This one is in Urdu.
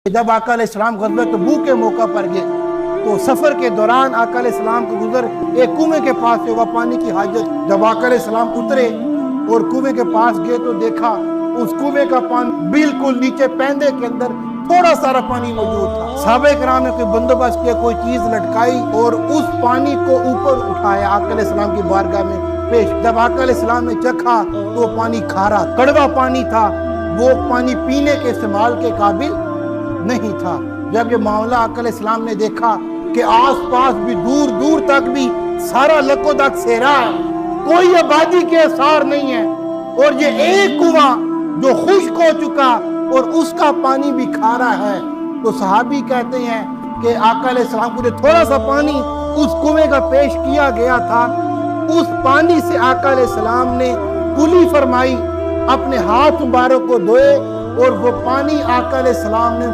جب آقا علیہ السلام غزوہ تبوک کے موقع پر گئے تو سفر کے دوران آقا علیہ السلام کو گزر ایک کنویں کے پاس سے ہوا پانی کی حاجت. جب آقا علیہ السلام اترے اور کنویں کے پاس گئے تو دیکھا اس کنویں کا پانی بالکل نیچے پیندے کے اندر تھوڑا سارا پانی موجود تھا. صحابہ کرام نے کوئی بندوبست کیا, کوئی چیز لٹکائی اور اس پانی کو اوپر اٹھایا, آقا علیہ السلام کی بارگاہ میں پیش. جب آقا علیہ السلام نے چکھا تو وہ پانی کھارا کڑوا پانی تھا, وہ پانی پینے کے استعمال کے قابل نہیں تھا. جب یہ معاملہ آقا علیہ السلام نے دیکھا کہ آس پاس بھی دور دور تک بھی سارا لکو دک صحرا ہے, کوئی آبادی کے اثار نہیں ہے, اور یہ ایک کنواں جو خشک ہو چکا اور اس کا پانی بھی کھارا ہے, تو صحابی کہتے ہیں کہ آقا علیہ السلام کو جو تھوڑا سا پانی اس کنویں کا پیش کیا گیا تھا, اس پانی سے آقا علیہ السلام نے کلی فرمائی, اپنے ہاتھ مبارک کو دھوئے اور وہ پانی آقا علیہ السلام نے